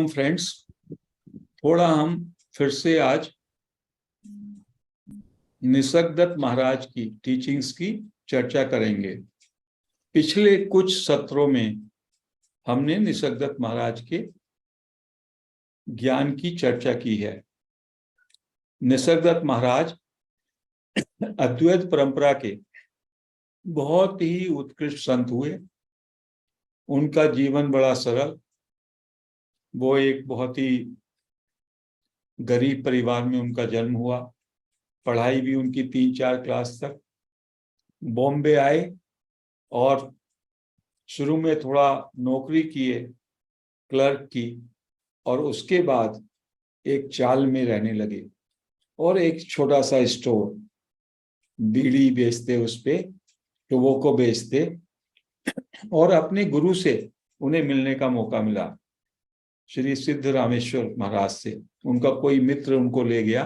Friends, थोड़ा हम फिर से आज निसर्गदत्त महाराज की टीचिंग्स की चर्चा करेंगे। पिछले कुछ सत्रों में हमने निसर्गदत्त महाराज के ज्ञान की चर्चा की है। निसर्गदत्त महाराज अद्वैत परंपरा के बहुत ही उत्कृष्ट संत हुए। उनका जीवन बड़ा सरल, वो एक बहुत ही गरीब परिवार में उनका जन्म हुआ। पढ़ाई भी उनकी 3-4 क्लास तक। बॉम्बे आए और शुरू में थोड़ा नौकरी किए, क्लर्क की, और उसके बाद एक चाल में रहने लगे और एक छोटा सा स्टोर, बीड़ी बेचते, उस पे टोबैको बेचते। और अपने गुरु से उन्हें मिलने का मौका मिला, श्री सिद्ध रामेश्वर महाराज से। उनका कोई मित्र उनको ले गया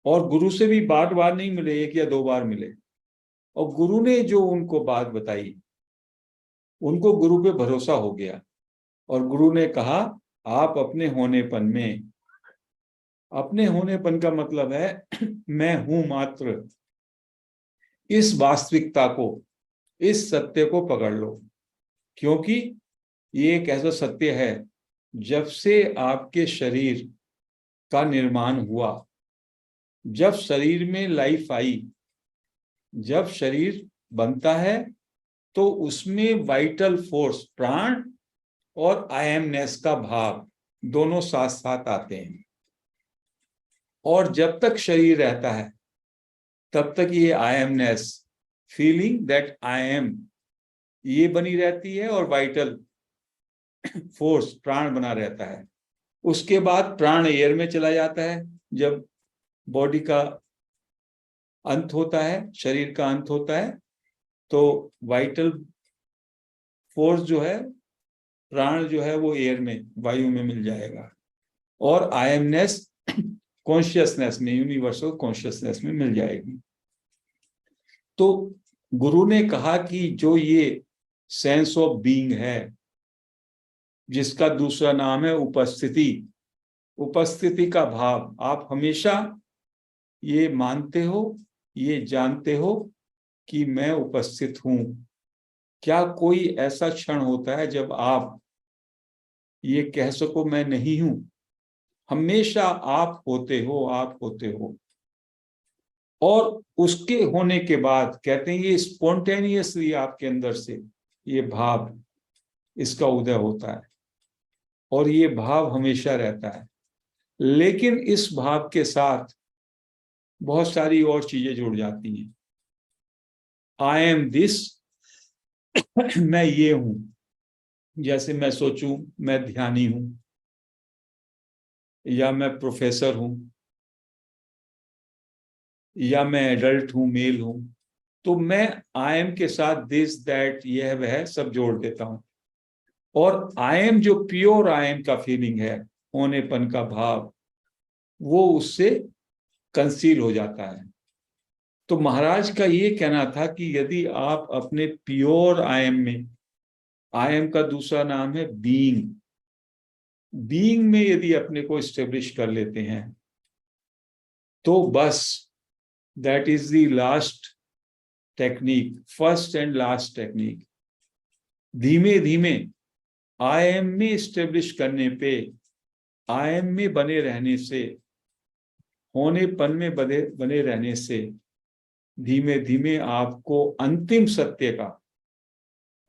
और गुरु से भी बार बार नहीं मिले, 1 या 2 बार मिले। और गुरु ने जो उनको बात बताई, उनको गुरु पे भरोसा हो गया और गुरु ने कहा, आप अपने होनेपन में, अपने होनेपन का मतलब है मैं हूं मात्र, इस वास्तविकता को, इस सत्य को पकड़ लो। क्योंकि ये एक ऐसा सत्य है, जब से आपके शरीर का निर्माण हुआ, जब शरीर में लाइफ आई, जब शरीर बनता है, तो उसमें वाइटल फोर्स, प्राण और आई एमनेस का भाव दोनों साथ साथ आते हैं। और जब तक शरीर रहता है, तब तक ये I amness, feeling that I am, ये बनी रहती है और वाइटल फोर्स, प्राण बना रहता है। उसके बाद प्राण एयर में चला जाता है। जब बॉडी का अंत होता है, शरीर का अंत होता है, तो वाइटल फोर्स जो है, प्राण जो है, वो एयर में, वायु में मिल जाएगा और आई एमनेस कॉन्शियसनेस में, यूनिवर्सल कॉन्शियसनेस में मिल जाएगी। तो गुरु ने कहा कि जो ये सेंस ऑफ बीइंग है, जिसका दूसरा नाम है उपस्थिति, उपस्थिति का भाव, आप हमेशा ये मानते हो, ये जानते हो कि मैं उपस्थित हूं। क्या कोई ऐसा क्षण होता है जब आप ये कह सको मैं नहीं हूं? हमेशा आप होते हो, आप होते हो। और उसके होने के बाद कहते हैं ये स्पॉन्टेनियसली आपके अंदर से ये भाव, इसका उदय होता है और ये भाव हमेशा रहता है। लेकिन इस भाव के साथ बहुत सारी और चीजें जुड़ जाती हैं। आई एम दिस, मैं ये हूं। जैसे मैं सोचूं मैं ध्यानी हूं, या मैं प्रोफेसर हूं, या मैं एडल्ट हूं, मेल हूं, तो मैं आई एम के साथ दिस, दैट, यह वह सब जोड़ देता हूं। और आई एम, जो प्योर आई एम का फीलिंग है, होनेपन का भाव, वो उससे कंसील हो जाता है। तो महाराज का ये कहना था कि यदि आप अपने प्योर आई एम में, आई एम का दूसरा नाम है बीइंग, बीइंग में यदि अपने को स्टेब्लिश कर लेते हैं, तो बस that is the last technique, first and last technique. धीमे धीमे आई एम में स्टेब्लिश करने पे, आई एम में बने रहने से, होनेपन में बने रहने से, धीमे धीमे आपको अंतिम सत्य का,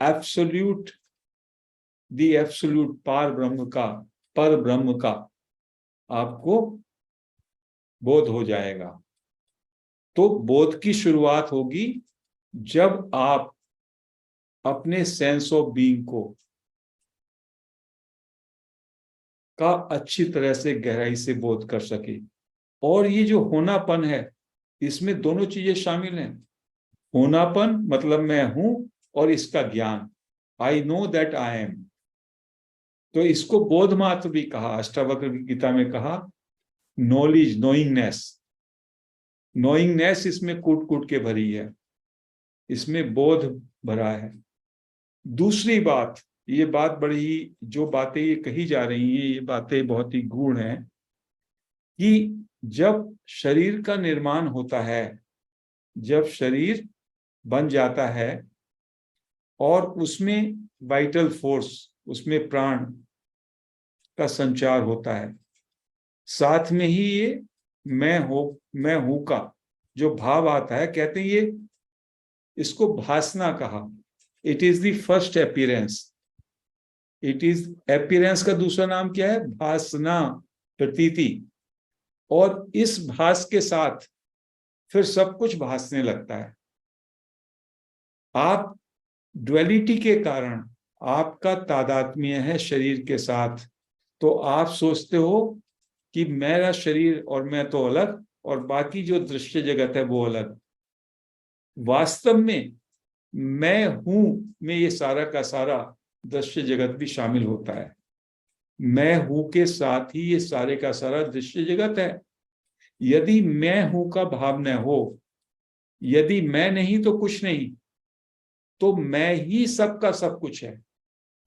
एब्सोल्यूट, द एब्सोल्यूट पार ब्रह्म का, पर ब्रह्म का आपको बोध हो जाएगा। तो बोध की शुरुआत होगी जब आप अपने सेंस ऑफ बीइंग को का अच्छी तरह से, गहराई से बोध कर सके। और ये जो होनापन है, इसमें दोनों चीजें शामिल हैं। होनापन मतलब मैं हूं, और इसका ज्ञान, I know that I M. तो इसको बोध मात्र भी कहा, अष्टावक्र गीता में कहा नॉलेज, नोइंगनेस। नोइंगनेस इसमें कूट कूट के भरी है, इसमें बोध भरा है। दूसरी बात, ये बात बड़ी, जो बातें ये कही जा रही हैं, ये बातें बहुत ही गूढ़ हैं कि जब शरीर का निर्माण होता है, जब शरीर बन जाता है और उसमें वाइटल फोर्स, उसमें प्राण का संचार होता है, साथ में ही ये मैं हूं का जो भाव आता है, कहते हैं ये, इसको भासना कहा। It is the first appearance. It is appearance का दूसरा नाम क्या है? भासना, प्रतीति। और इस भास के साथ फिर सब कुछ भासने लगता है। आप ड्युअलिटी के कारण आपका तादात्म्य है शरीर के साथ, तो आप सोचते हो कि मेरा शरीर और मैं तो अलग, और बाकी जो दृश्य जगत है वो अलग। वास्तव में मैं हूं में ये सारा का सारा दृश्य जगत भी शामिल होता है। मैं हूं के साथ ही ये सारे का सारा दृश्य जगत है। यदि मैं हूं का भाव न हो, यदि मैं नहीं तो कुछ नहीं, तो मैं ही सबका सब कुछ है।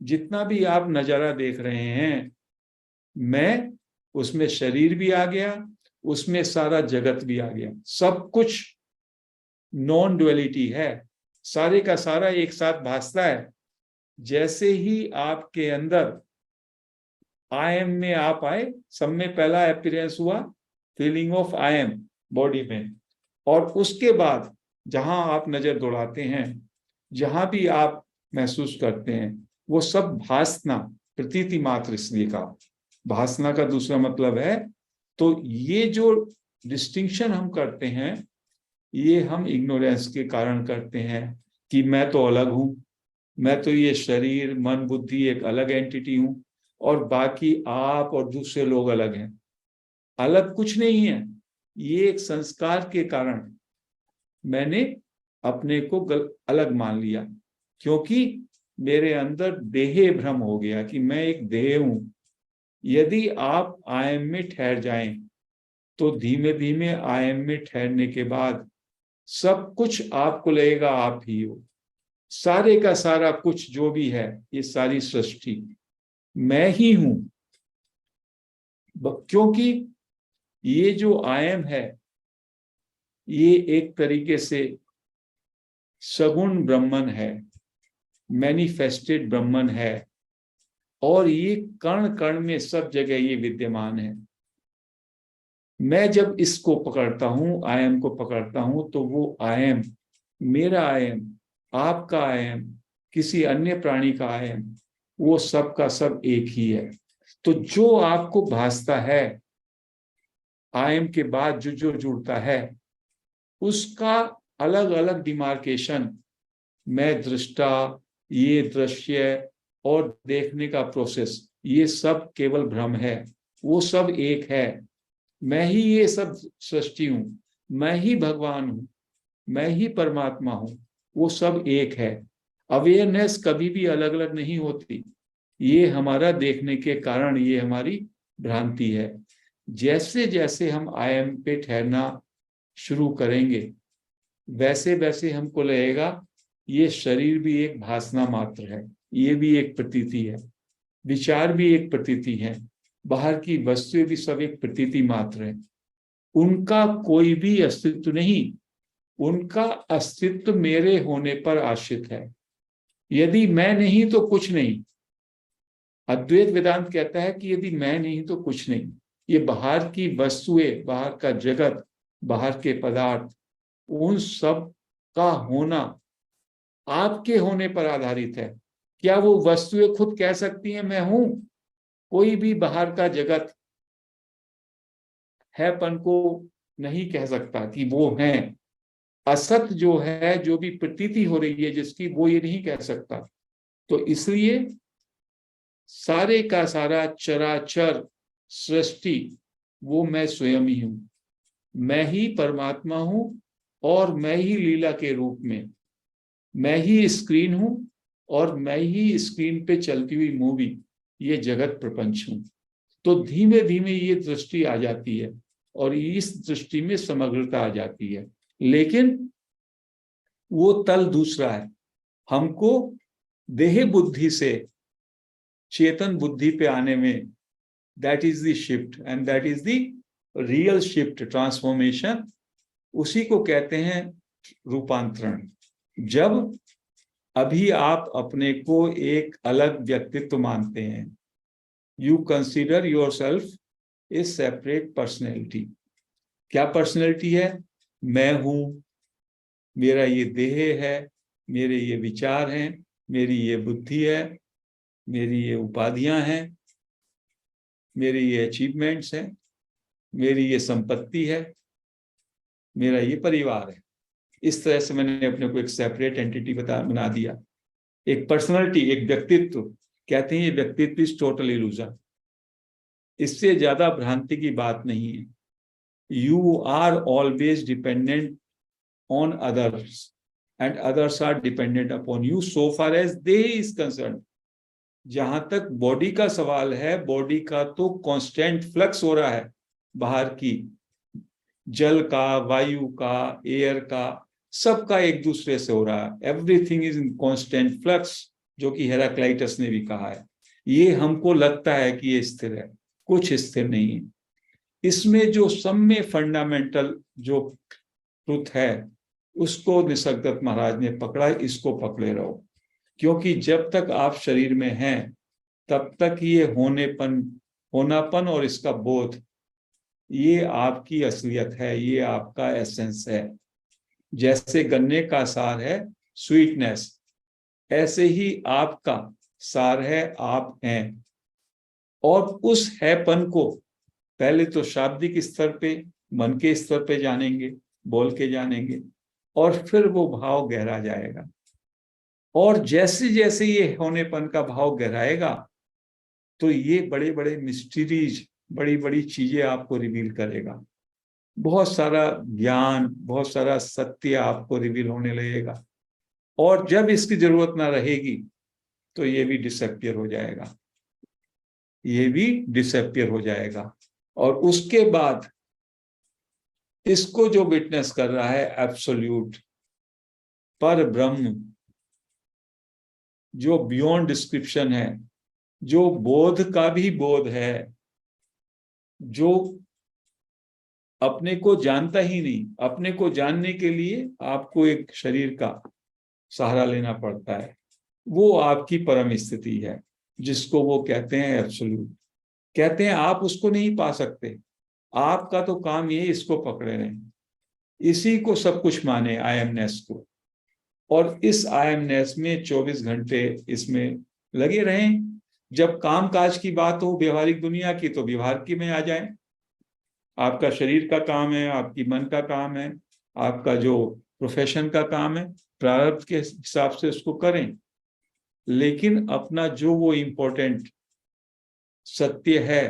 जितना भी आप नजारा देख रहे हैं, मैं, उसमें शरीर भी आ गया, उसमें सारा जगत भी आ गया। सब कुछ नॉन ड्युअलिटी है, सारे का सारा एक साथ भासता है। जैसे ही आपके अंदर आई एम में आप आए, सब में पहला अपीयरेंस हुआ feeling of I am body में, और उसके बाद जहां आप नजर दौड़ाते हैं, जहां भी आप महसूस करते हैं, वो सब भासना, प्रतीति मात्र। इसलिए कहा भासना का दूसरा मतलब है। तो ये जो डिस्टिंक्शन हम करते हैं, ये हम इग्नोरेंस के कारण करते हैं कि मैं तो अलग हूं, मैं तो ये शरीर मन बुद्धि एक अलग एंटिटी हूं, और बाकी आप और दूसरे लोग अलग हैं। अलग कुछ नहीं है। ये एक संस्कार के कारण मैंने अपने को अलग मान लिया, क्योंकि मेरे अंदर देह भ्रम हो गया कि मैं एक देह हूं। यदि आप आयम में ठहर जाएं, तो धीमे धीमे आयम में ठहरने के बाद सब कुछ आपको लगेगा आप ही हो। सारे का सारा कुछ जो भी है, ये सारी सृष्टि मैं ही हूं। क्योंकि ये जो आयम है, ये एक तरीके से सगुण ब्रह्मन है, मैनिफेस्टेड ब्रह्मन है, और ये कण कण में सब जगह ये विद्यमान है। मैं जब इसको पकड़ता हूं, आयम को पकड़ता हूं, तो वो आयम, मेरा आयम, आपका आयम, किसी अन्य प्राणी का आयम, वो सब का सब एक ही है। तो जो आपको भासता है, आयम के बाद जो जो जुड़ता है, उसका अलग अलग डिमार्केशन, मैं दृष्टा, ये दृश्य और देखने का प्रोसेस, ये सब केवल भ्रम है। वो सब एक है। मैं ही ये सब सृष्टि हूं, मैं ही भगवान हूं, मैं ही परमात्मा हूं। वो सब एक है। अवेयरनेस कभी भी अलग अलग नहीं होती। ये हमारा देखने के कारण, ये हमारी भ्रांति है। जैसे जैसे हम आयम पे ठहरना शुरू करेंगे, वैसे वैसे हमको लगेगा ये शरीर भी एक भासना मात्र है, ये भी एक प्रतीति है, विचार भी एक प्रतीति है, बाहर की वस्तुएं भी सब एक प्रतीति मात्र है। उनका कोई भी अस्तित्व नहीं। उनका अस्तित्व मेरे होने पर आश्रित है। यदि मैं नहीं तो कुछ नहीं। अद्वैत वेदांत कहता है कि यदि मैं नहीं तो कुछ नहीं। ये बाहर की वस्तुएं, बाहर का जगत, बाहर के पदार्थ, उन सब का होना आपके होने पर आधारित है। क्या वो वस्तुएं खुद कह सकती हैं मैं हूं? कोई भी बाहर का जगत हैपन को नहीं कह सकता कि वो हैं। असत जो है, जो भी प्रतीति हो रही है जिसकी, वो ये नहीं कह सकता। तो इसलिए सारे का सारा चराचर सृष्टि वो मैं स्वयं ही हूं। मैं ही परमात्मा हूं, और मैं ही लीला के रूप में, मैं ही स्क्रीन हूं, और मैं ही स्क्रीन पे चलती हुई मूवी, ये जगत प्रपंच हूं। तो धीमे धीमे ये दृष्टि आ जाती है, और इस दृष्टि में समग्रता आ जाती है। लेकिन वो तल दूसरा है। हमको देह बुद्धि से चेतन बुद्धि पे आने में, that is the shift and that is the real shift, transformation. उसी को कहते हैं रूपांतरण। जब अभी आप अपने को एक अलग व्यक्तित्व मानते हैं, you consider your self A separate personality. क्या पर्सनैलिटी है? मैं हूं, मेरा ये देह है, मेरे ये विचार हैं, मेरी ये बुद्धि है, मेरी ये उपाधियां हैं, मेरी ये अचीवमेंट्स हैं, मेरी ये संपत्ति है, मेरा ये परिवार है। इस तरह से मैंने अपने को एक सेपरेट एंटिटी बना दिया, एक पर्सनालिटी, एक व्यक्तित्व। कहते हैं ये व्यक्तित्व इज टोटल इल्यूजन। इससे ज्यादा भ्रांति की बात नहीं है। You are always dependent on others and others are dependent upon you so far as they is concern. जहां तक बॉडी का सवाल है, बॉडी का तो कांस्टेंट फ्लक्स हो रहा है, बाहर की जल का, वायु का, एयर का, सबका एक दूसरे से हो रहा है। Everything is in constant flux, जो कि हेराक्लाइटस ने भी कहा है। ये हमको लगता है कि ये स्थिर है, कुछ स्थिर नहीं है। इसमें जो सब में फंडामेंटल जो ट्रुथ है, उसको निसर्गदत्त महाराज ने पकड़ा। इसको पकड़े रहो, क्योंकि जब तक आप शरीर में हैं तब तक ये होनापन और इसका बोध, ये आपकी असलियत है, ये आपका एसेंस है। जैसे गन्ने का सार है स्वीटनेस, ऐसे ही आपका सार है, आप हैं। और उस हैपन को पहले तो शाब्दिक स्तर पे, मन के स्तर पे जानेंगे, बोल के जानेंगे, और फिर वो भाव गहरा जाएगा। और जैसे जैसे ये होनेपन का भाव गहराएगा तो ये बड़े बड़े मिस्ट्रीज, बड़ी बड़ी चीजें आपको रिवील करेगा। बहुत सारा ज्ञान, बहुत सारा सत्य आपको रिवील होने लगेगा। और जब इसकी जरूरत ना रहेगी तो ये भी डिसअपियर हो जाएगा, ये भी डिसअपियर हो जाएगा। और उसके बाद इसको जो विटनेस कर रहा है एब्सोल्यूट पर ब्रह्म, जो बियॉन्ड डिस्क्रिप्शन है, जो बोध का भी बोध है, जो अपने को जानता ही नहीं। अपने को जानने के लिए आपको एक शरीर का सहारा लेना पड़ता है। वो आपकी परम स्थिति है, जिसको वो कहते हैं एब्सोल्यूट। कहते हैं आप उसको नहीं पा सकते, आपका तो काम ये इसको पकड़े रहें, इसी को सब कुछ माने, आई एमनेस को। और इस आई एमनेस में 24 घंटे इसमें लगे रहें। जब काम काज की बात हो व्यवहारिक दुनिया की, तो व्यवहार की में आ जाए। आपका शरीर का काम है, आपकी मन का काम है, आपका जो प्रोफेशन का काम है, प्रारब्ध के हिसाब से उसको करें। लेकिन अपना जो वो इम्पोर्टेंट सत्य है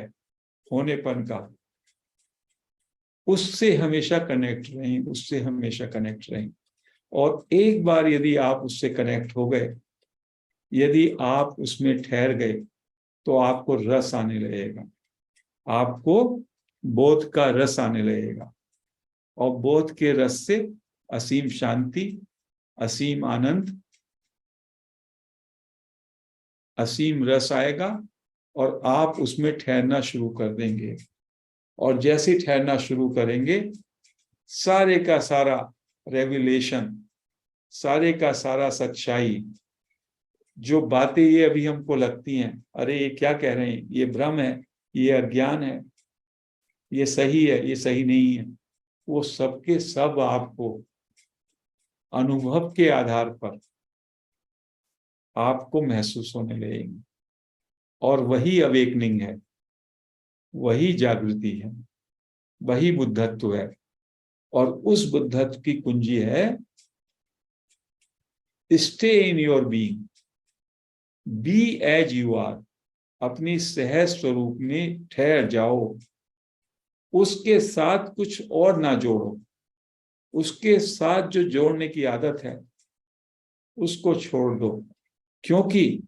होनेपन का, उससे हमेशा कनेक्ट रहें, उससे हमेशा कनेक्ट रहें। और एक बार यदि आप उससे कनेक्ट हो गए, यदि आप उसमें ठहर गए, तो आपको रस आने लगेगा, आपको बोध का रस आने लगेगा। और बोध के रस से असीम शांति, असीम आनंद, असीम रस आएगा और आप उसमें ठहरना शुरू कर देंगे। और जैसे ठहरना शुरू करेंगे, सारे का सारा रेवलेशन, सारे का सारा सच्चाई, जो बातें ये अभी हमको लगती हैं, अरे ये क्या कह रहे हैं, ये भ्रम है, ये अज्ञान है, ये सही है, ये सही नहीं है, वो सबके सब आपको अनुभव के आधार पर आपको महसूस होने लगेंगे। और वही अवेकनिंग है, वही जागृति है, वही बुद्धत्व है। और उस बुद्धत्व की कुंजी है stay in your being, be as you are. अपनी सहज स्वरूप में ठहर जाओ, उसके साथ कुछ और ना जोड़ो। उसके साथ जो जोड़ने की आदत है उसको छोड़ दो, क्योंकि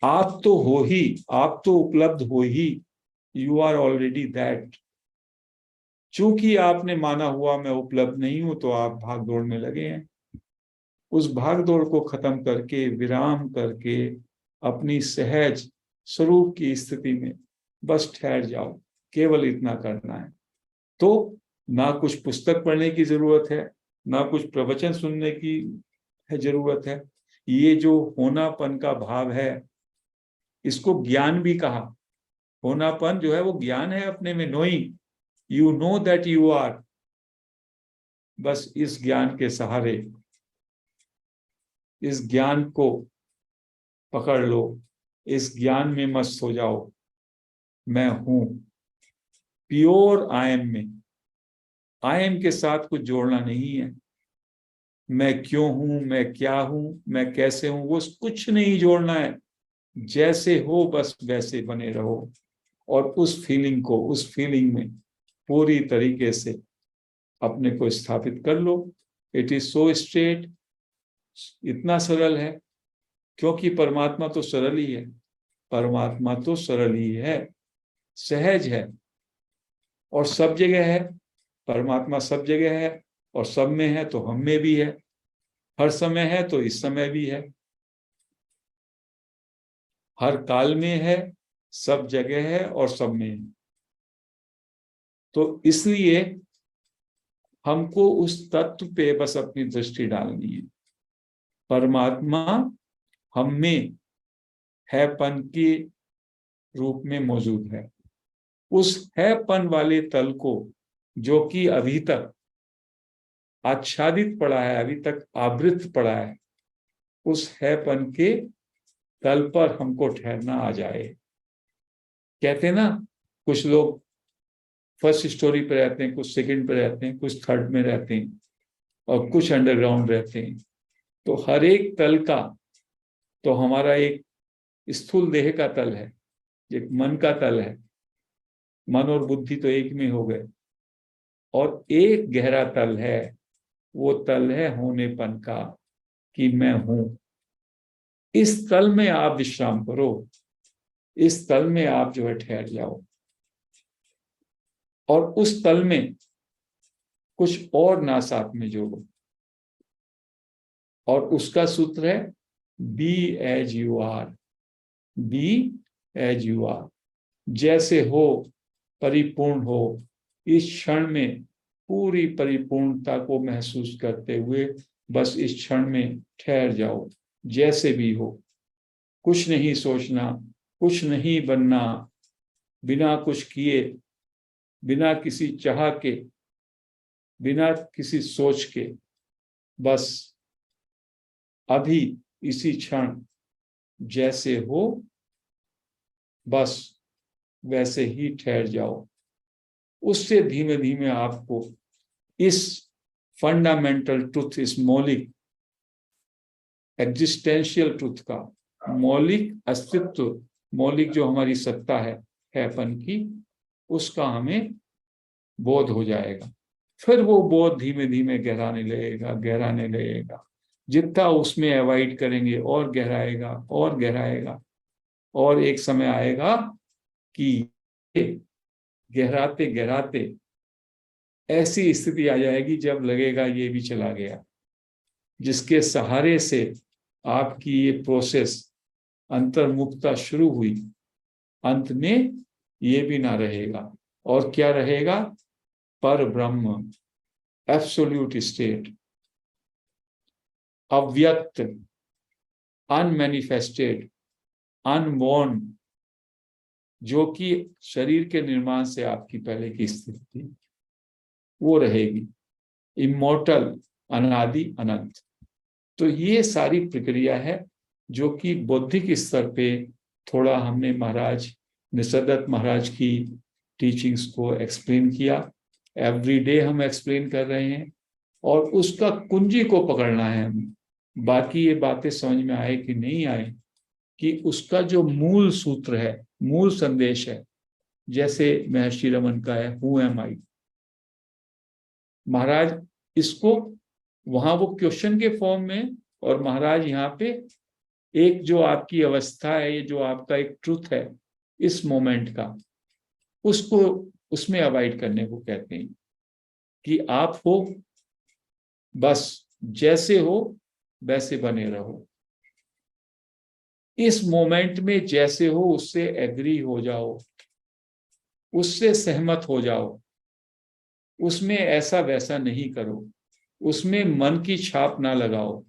आप तो हो ही, आप तो उपलब्ध हो ही, यू आर ऑलरेडी दैट। चूंकि आपने माना हुआ मैं उपलब्ध नहीं हूं, तो आप भाग दौड़ में लगे हैं। उस भाग दौड़ को खत्म करके, विराम करके, अपनी सहज स्वरूप की स्थिति में बस ठहर जाओ, केवल इतना करना है। तो ना कुछ पुस्तक पढ़ने की जरूरत है, ना कुछ प्रवचन सुनने की जरूरत है। ये जो होनापन का भाव है, इसको ज्ञान भी कहा। होनापन जो है वो ज्ञान है अपने में, knowing, you know that you are. बस इस ज्ञान के सहारे, इस ज्ञान को पकड़ लो, इस ज्ञान में मस्त हो जाओ। मैं हूं, प्योर आई एम में। आई एम के साथ कुछ जोड़ना नहीं है। मैं क्यों हूं, मैं क्या हूं, मैं कैसे हूं, वो कुछ नहीं जोड़ना है। जैसे हो बस वैसे बने रहो, और उस फीलिंग को, उस फीलिंग में पूरी तरीके से अपने को स्थापित कर लो। इट इज सो स्ट्रेट, इतना सरल है, क्योंकि परमात्मा तो सरल ही है। परमात्मा तो सरल ही है, सहज है, और सब जगह है। परमात्मा सब जगह है, और सब में है तो हम में भी है। हर समय है तो इस समय भी है। हर काल में है, सब जगह है, और सब में है। तो इसलिए हमको उस तत्व पे बस अपनी दृष्टि डालनी है। परमात्मा हम में हैपन के रूप में मौजूद है। उस हैपन वाले तल को, जो कि अभी तक आच्छादित पड़ा है, अभी तक आवृत पड़ा है, उस हैपन के तल पर हमको ठहरना आ जाए। कहते हैं ना, कुछ लोग फर्स्ट स्टोरी पे रहते हैं, कुछ सेकंड पे रहते हैं, कुछ थर्ड में रहते हैं, और कुछ अंडरग्राउंड रहते हैं। तो हर एक तल का, तो हमारा एक स्थूल देह का तल है, एक मन का तल है। मन और बुद्धि तो एक में हो गए। और एक गहरा तल है, वो तल है होनेपन का, कि मैं हूं। इस तल में आप विश्राम करो, इस तल में आप जो है ठहर जाओ, और उस तल में कुछ और ना साथ में जोड़ो। और उसका सूत्र है be as you are, be as you are. जैसे हो, परिपूर्ण हो। इस क्षण में पूरी परिपूर्णता को महसूस करते हुए बस इस क्षण में ठहर जाओ, जैसे भी हो। कुछ नहीं सोचना, कुछ नहीं बनना, बिना कुछ किए, बिना किसी चाह के, बिना किसी सोच के, बस अभी इसी क्षण जैसे हो बस वैसे ही ठहर जाओ। उससे धीमे धीमे आपको इस फंडामेंटल ट्रुथ, इस मौलिक एग्जिस्टेंशियल ट्रुथ का, मौलिक अस्तित्व, मौलिक जो हमारी सत्ता है अपन की, उसका हमें बोध हो जाएगा। फिर वो बोध धीमे धीमे गहराने लगेगा, गहराने लगेगा। जितना उसमें अवॉइड करेंगे और गहराएगा, और गहराएगा। और एक समय आएगा कि गहराते गहराते ऐसी स्थिति आ जाएगी जब लगेगा ये भी चला गया, जिसके सहारे से आपकी ये प्रोसेस अंतर्मुखता शुरू हुई, अंत में ये भी ना रहेगा। और क्या रहेगा? पर ब्रह्म, एब्सोल्यूट स्टेट, अव्यक्त, अनमैनिफेस्टेड, अनबॉर्न, जो कि शरीर के निर्माण से आपकी पहले की स्थिति थी, वो रहेगी। इमोर्टल, अनादि अनंत। तो ये सारी प्रक्रिया है जो कि बौद्धिक स्तर पे थोड़ा हमने महाराज निसर्गदत्त महाराज की टीचिंग्स को एक्सप्लेन किया। एवरीडे हम एक्सप्लेन कर रहे हैं, और उसका कुंजी को पकड़ना है हमें। बाकी ये बातें समझ में आए कि नहीं आए, कि उसका जो मूल सूत्र है, मूल संदेश है, जैसे महर्षि रमन का है, हु एम आई। महाराज इसको वहां वो क्वेश्चन के फॉर्म में, और महाराज यहाँ पे एक जो आपकी अवस्था है, ये जो आपका एक ट्रुथ है इस मोमेंट का, उसको उसमें अवॉइड करने को कहते हैं। कि आप हो, बस जैसे हो वैसे बने रहो। इस मोमेंट में जैसे हो उससे एग्री हो जाओ, उससे सहमत हो जाओ, उसमें ऐसा वैसा नहीं करो, उसमें मन की छाप ना लगाओ,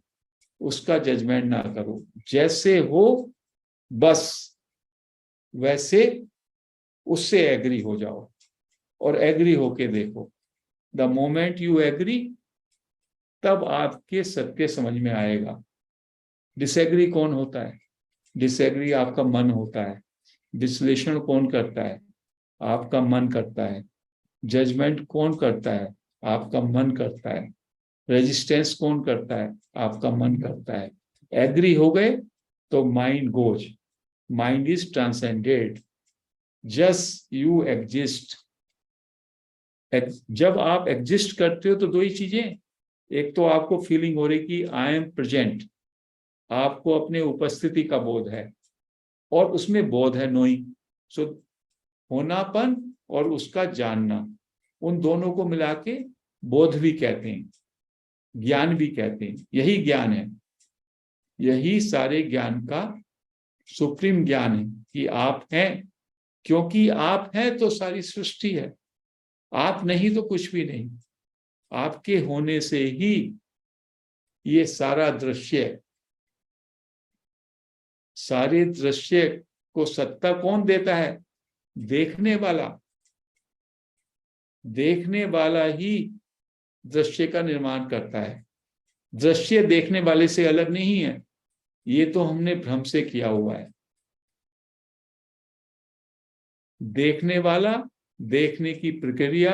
उसका जजमेंट ना करो, जैसे हो बस वैसे उससे एग्री हो जाओ और एग्री होके देखो। द मोमेंट यू एग्री, तब आपके सत्य समझ में आएगा। डिसएग्री कौन होता है? डिसएग्री आपका मन होता है। विश्लेषण कौन करता है? आपका मन करता है। जजमेंट कौन करता है? आपका मन करता है। रेजिस्टेंस कौन करता है? आपका मन करता है। एग्री हो गए तो mind goes, mind is transcended, just you exist. जब आप एग्जिस्ट करते हो तो दो ही चीजें, एक तो आपको फीलिंग हो रही कि आई एम प्रेजेंट, आपको अपने उपस्थिति का बोध है, और उसमें बोध है नोइंग। सो होनापन और उसका जानना, उन दोनों को मिला के बोध भी कहते हैं, ज्ञान भी कहते हैं। यही ज्ञान है, यही सारे ज्ञान का सुप्रीम ज्ञान है कि आप हैं। क्योंकि आप हैं तो सारी सृष्टि है, आप नहीं तो कुछ भी नहीं। आपके होने से ही ये सारा दृश्य, सारे दृश्य को सत्ता कौन देता है? देखने वाला। देखने वाला ही दृश्य का निर्माण करता है। दृश्य देखने वाले से अलग नहीं है, ये तो हमने भ्रम से किया हुआ है। देखने वाला, देखने की प्रक्रिया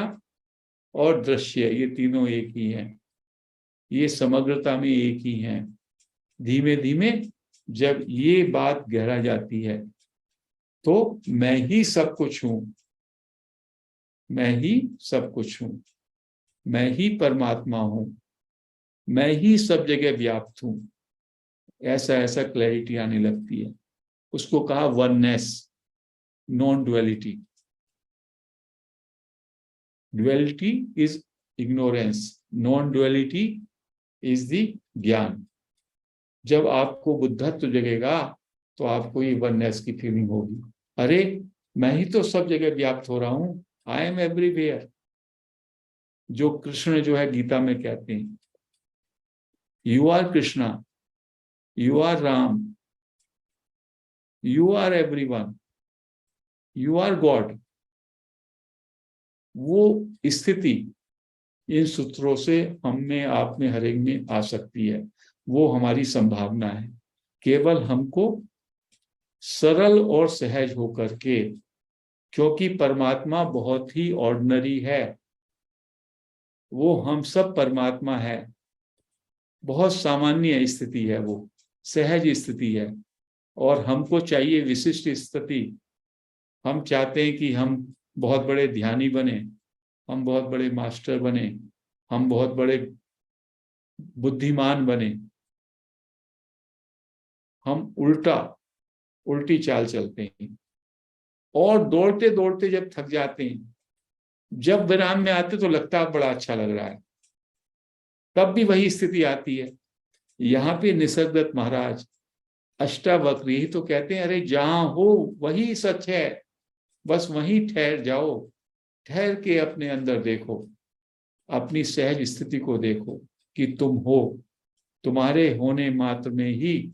और दृश्य, ये तीनों एक ही हैं, ये समग्रता में एक ही हैं। धीमे धीमे जब ये बात गहरा जाती है तो मैं ही सब कुछ हूं, मैं ही सब कुछ हूं, मैं ही परमात्मा हूं, मैं ही सब जगह व्याप्त हूं, ऐसा ऐसा क्लैरिटी आने लगती है। उसको कहा oneness, non duality. Duality is ignorance, non duality is the ज्ञान। जब आपको बुद्धत्व जगेगा तो आपको ये वननेस की फीलिंग होगी, अरे मैं ही तो सब जगह व्याप्त हो रहा हूं, आई एम एवरीवेयर। जो कृष्ण जो है गीता में कहते हैं, you are Krishna, you are Ram, you are everyone, you are God. वो स्थिति इन सूत्रों से हम में, आप में, हर एक में आ सकती है। वो हमारी संभावना है। केवल हमको सरल और सहज होकर के, क्योंकि परमात्मा बहुत ही ऑर्डिनरी है, वो हम सब परमात्मा है, बहुत सामान्य स्थिति है, वो सहज स्थिति है। और हमको चाहिए विशिष्ट स्थिति। हम चाहते हैं कि हम बहुत बड़े ध्यानी बने, हम बहुत बड़े मास्टर बने, हम बहुत बड़े बुद्धिमान बने। हम उल्टी चाल चलते हैं और दौड़ते दौड़ते जब थक जाते हैं, जब विराम में आते तो लगता है बड़ा अच्छा लग रहा है, तब भी वही स्थिति आती है। यहाँ पे निसर्गदत्त महाराज अष्टावक्र यही तो कहते हैं, अरे जहां हो वही सच है, बस वहीं ठहर जाओ। ठहर के अपने अंदर देखो, अपनी सहज स्थिति को देखो कि तुम हो, तुम्हारे होने मात्र में ही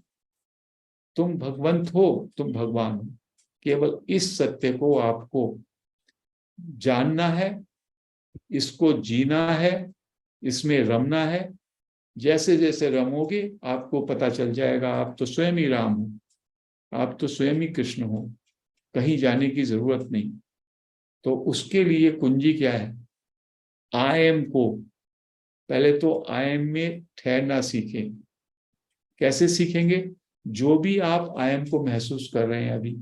तुम भगवंत हो, तुम भगवान हो। केवल इस सत्य को आपको जानना है, इसको जीना है, इसमें रमना है। जैसे जैसे रमोगे आपको पता चल जाएगा आप तो स्वयं ही राम हो, आप तो स्वयं ही कृष्ण हो, कहीं जाने की जरूरत नहीं। तो उसके लिए कुंजी क्या है? आई एम को पहले तो आई एम में ठहरना सीखें। कैसे सीखेंगे? जो भी आप आई एम को महसूस कर रहे हैं अभी,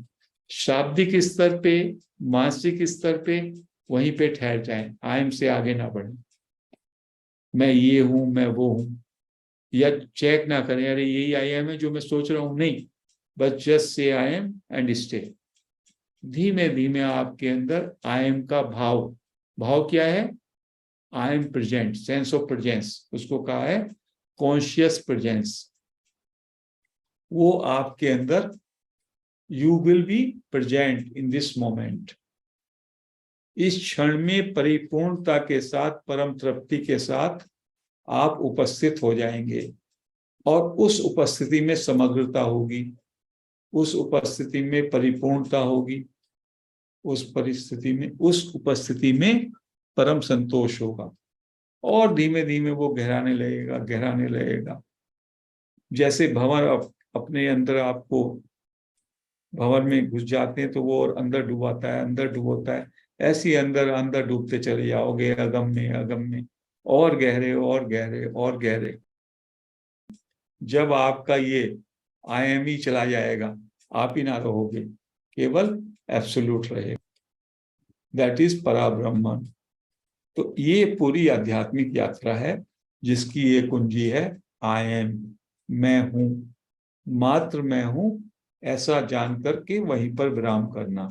शाब्दिक स्तर पे, मानसिक स्तर पे, वहीं पे ठहर जाएं, आई एम से आगे ना बढ़े। मैं ये हूं, मैं वो हूं, या चेक ना करें अरे यही आई एम है जो मैं सोच रहा हूं, नहीं, बस just say I am and stay. धीमे धीमे आपके अंदर आई एम का भाव, भाव क्या है? I am present, sense of presence, उसको कहा है कॉन्शियस प्रेजेंस। वो आपके अंदर you will be present in this moment. इस क्षण में परिपूर्णता के साथ, परम तृप्ति के साथ आप उपस्थित हो जाएंगे और उस उपस्थिति में समग्रता होगी, उस उपस्थिति में परिपूर्णता होगी, उस उपस्थिति में परम संतोष होगा। और धीमे धीमे वो गहराने लगेगा। जैसे भंवर अपने अंदर, आपको भंवर में घुस जाते हैं तो वो और अंदर डुबाता है, ऐसे ही अंदर डूबते चले जाओगे, अगम में और गहरे। जब आपका ये आयाम ही चला जाएगा, आप ही ना रहोगे, केवल एब्सोल्यूट रहेगा, दैट इज पराब्रह्मन। तो ये पूरी आध्यात्मिक यात्रा है जिसकी ये कुंजी है आई एम, मैं हूं, मात्र मैं हूं, ऐसा जानकर के वहीं पर विराम करना।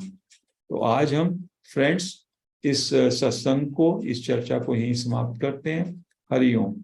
तो आज हम फ्रेंड्स इस सत्संग को, इस चर्चा को यहीं समाप्त करते हैं। हरि ओम।